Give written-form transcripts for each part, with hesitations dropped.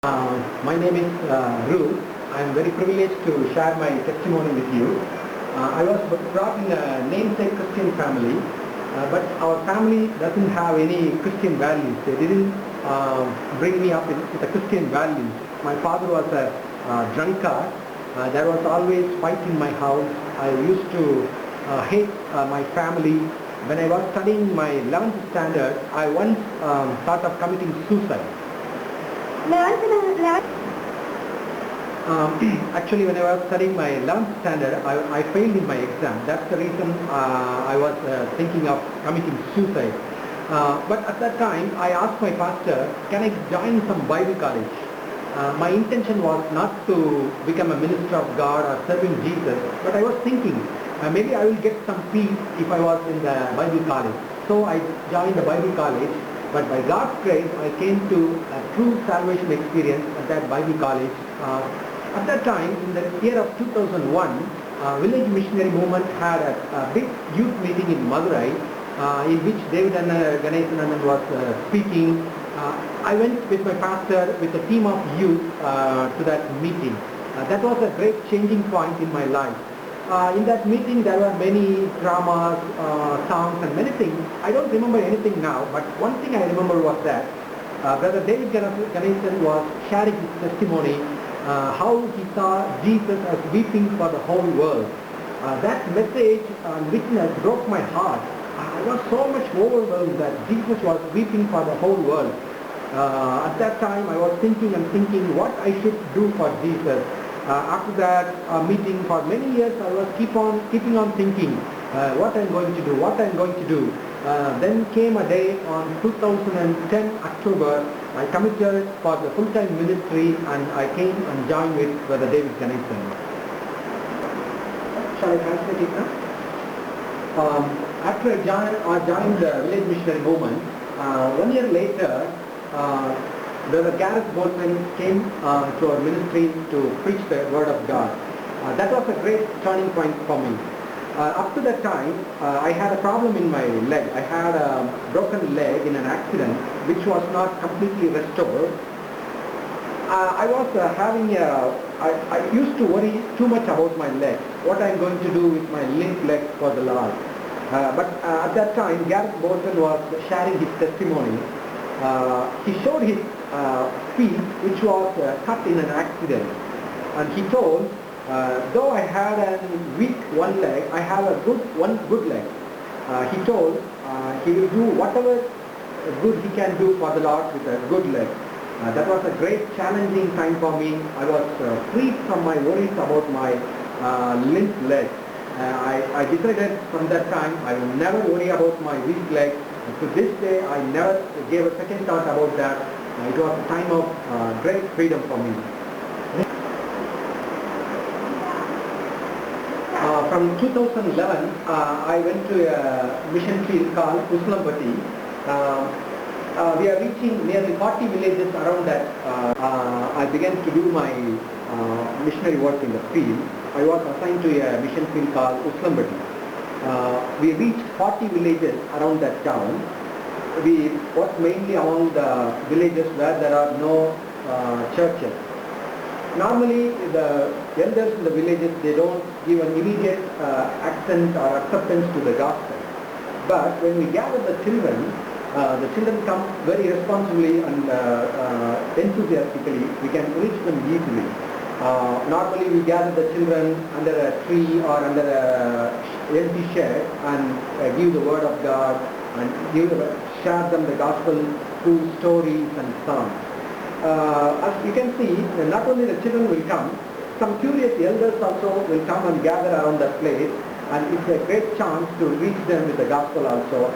My name is Ruth. I am very privileged to share my testimony with you. I was brought in a namesake Christian family, but our family doesn't have any Christian values. They didn't bring me up with the Christian values. My father was a drunkard. There was always fight in my house. I used to hate my family. When I was studying my 11th standard, I once thought of committing suicide. Actually, when I was studying my 11th standard, I failed in my exam. That's the reason I was thinking of committing suicide. But at that time, I asked my pastor, can I join some Bible college? My intention was not to become a minister of God or serving Jesus, but I was thinking, maybe I will get some peace if I was in the Bible college. So I joined the Bible college. But by God's grace, I came to a true salvation experience at that Bible college. At that time, in the year of 2001, Village Missionary Movement had a big youth meeting in Madurai, in which David Ganesan was speaking. I went with my pastor with a team of youth to that meeting. That was a great changing point in my life. In that meeting there were many dramas, songs and many things. I don't remember anything now, but one thing I remember was that Brother David Ganesan was sharing his testimony, how he saw Jesus as weeping for the whole world. That message and witness broke my heart. I was so much overwhelmed that Jesus was weeping for the whole world. At that time I was thinking what I should do for Jesus. After that meeting, for many years I was keeping on thinking what I'm going to do. Then came a day on 2010 October, I committed for the full-time ministry and I came and joined with Brother David Ganesan. Shall I translate it now? After I joined the Village Missionary Movement, 1 year later, Brother Gareth Bolton came to our ministry to preach the Word of God. That was a great turning point for me. Up to that time, I had a problem in my leg. I had a broken leg in an accident which was not completely restored. I used to worry too much about my leg, what I'm going to do with my limp leg for the Lord. But at that time, Gareth Bolton was sharing his testimony. He showed his feet which was cut in an accident, and he told, though I had a weak one leg, I have a one good leg. He told he will do whatever good he can do for the Lord with a good leg. That was a great challenging time for me. I was free from my worries about my limp leg. I decided from that time I will never worry about my weak leg. To this day, I never gave a second thought about that. It was a time of great freedom for me. From 2011, I went to a mission field called Uslambati. We are reaching nearly 40 villages around that. I began to do my missionary work in the field. I was assigned to a mission field called Uslambati. We reached 40 villages around that town. We worked mainly among the villages where there are no churches. Normally the elders in the villages, they don't give an immediate accent or acceptance to the gospel. But when we gather the children come very responsibly and enthusiastically. We can reach them easily. Normally we gather the children under a tree or under a empty shed and give the word of God and share them the gospel through stories and songs. As you can see, not only the children will come, some curious elders also will come and gather around that place, and it's a great chance to reach them with the gospel also.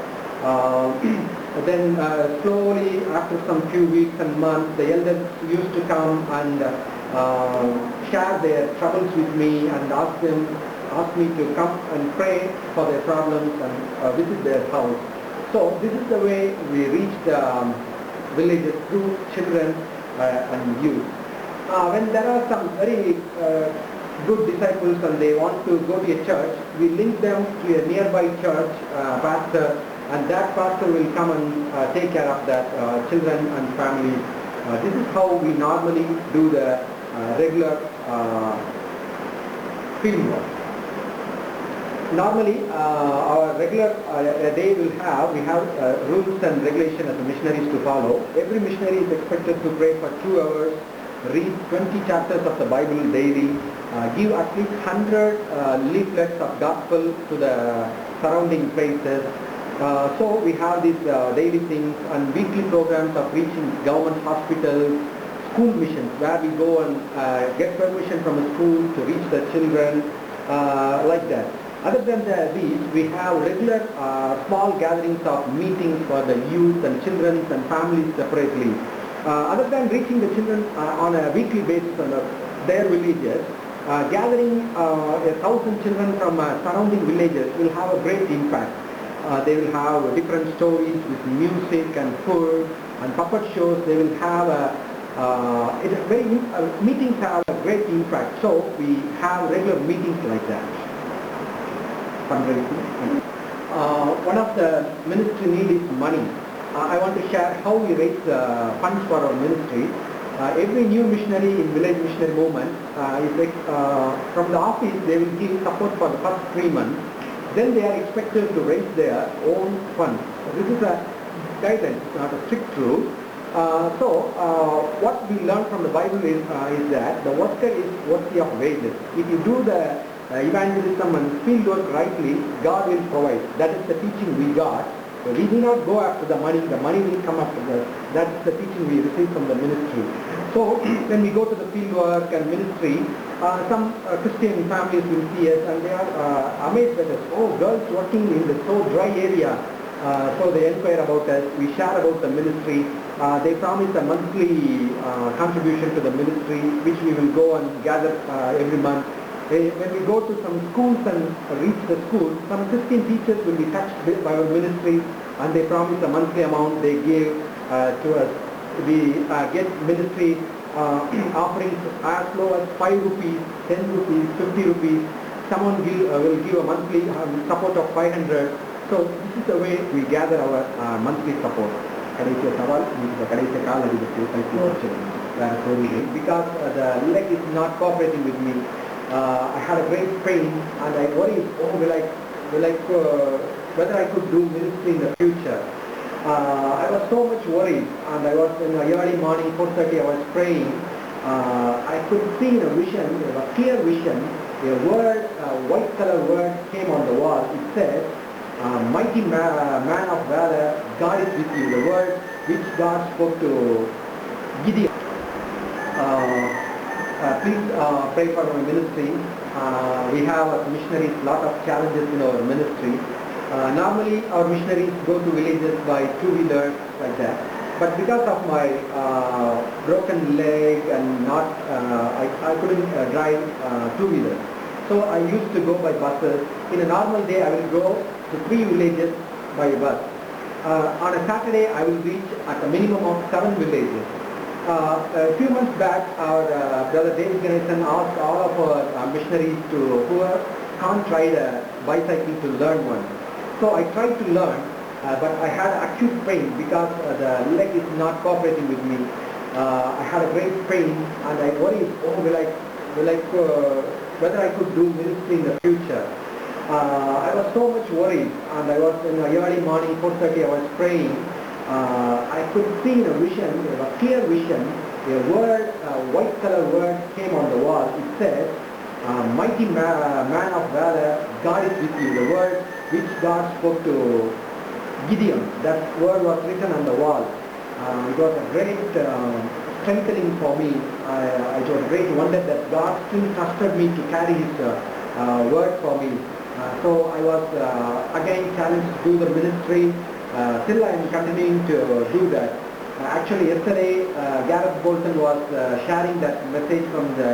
Then slowly, after some few weeks and months, the elders used to come and share their troubles with me and ask me to come and pray for their problems and visit their house. So this is the way we reach the villages through children and youth. When there are some very good disciples and they want to go to a church, we link them to a nearby church pastor, and that pastor will come and take care of that children and families This is how we normally do the regular field work. Normally, our regular day we have rules and regulations as missionaries to follow. Every missionary is expected to pray for 2 hours, read 20 chapters of the Bible daily, give at least 100 leaflets of gospel to the surrounding places. So we have these daily things and weekly programs of reaching government hospitals, school missions, where we go and get permission from a school to reach the children, like that. Other than these, we have regular small gatherings of meetings for the youth and children and families separately. Other than reaching the children on a weekly basis on their villages, gathering 1,000 children from surrounding villages will have a great impact. They will have different stories with music and food and puppet shows. They will have meetings have a great impact. So we have regular meetings like that. Fundraising. One of the ministry need is money. I want to share how we raise funds for our ministry. Every new missionary in village missionary movement from the office they will give support for the first 3 months. Then they are expected to raise their own funds. This is a guidance, not a strict rule. What we learn from the Bible is that the worker is worthy of wages. If you do the evangelism and field work rightly, God will provide. That is the teaching we got. So we do not go after the money will come after us. That's the teaching we receive from the ministry. So when we go to the field work and ministry, some Christian families will see us and they are amazed at us. Oh, girls working in the so dry area. So they inquire about us. We share about the ministry. They promise a monthly contribution to the ministry, which we will go and gather every month. When we go to some schools and reach the school, some Christian teachers will be touched by our ministry and they promise a monthly amount they give to us. We get ministry offerings as low as 5 rupees, 10 rupees, 50 rupees. Someone will give a monthly support of 500. So this is the way we gather our monthly support. Because the leg is not cooperating with me. I had a great pain and I worried, whether I could do ministry in the future. I was so much worried and I was in the early morning, 4:30 I was praying. I could see in a vision, a clear vision, a word, a white color word came on the wall. It says, mighty man of valor, God is with you. The word which God spoke to Gideon. Please pray for our ministry. We have as missionaries lot of challenges in our ministry. Normally our missionaries go to villages by 2-wheelers like that. But because of my broken leg and I couldn't drive 2-wheelers. So I used to go by buses. In a normal day I will go to 3 villages by bus. On a Saturday I will reach at a minimum of 7 villages. A few months back, our brother David Ganesan asked all of our missionaries who can't ride a bicycle to learn one. So I tried to learn, but I had acute pain because the leg is not cooperating with me. I had a great pain and I worried, whether I could do ministry in the future. I was so much worried and I was in the early morning, 4:30 I was praying. I could see in a vision, a clear vision, a word, a white color word came on the wall. It says, mighty man of valor, God is with you. The word which God spoke to Gideon, that word was written on the wall. It was a great strengthening for me. It was a great wonder that God still trusted me to carry His word for me. So I was again challenged to do the ministry. Still I am continuing to do that. Actually yesterday Gareth Bolton was sharing that message from the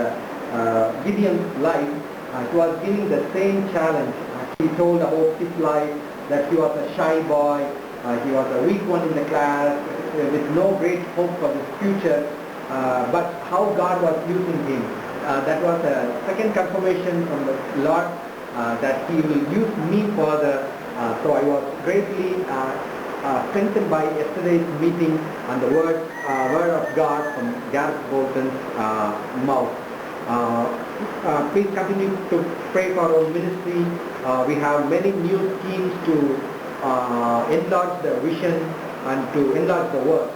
Gideon's life. He was giving the same challenge. He told about his life, that he was a shy boy, he was a weak one in the class, with no great hope for his future, but how God was using him. That was a second confirmation from the Lord that He will use me further. So I was greatly strengthened by yesterday's meeting and the word of God from Gareth Bolton's mouth. Please continue to pray for our ministry. We have many new schemes to enlarge the vision and to enlarge the work.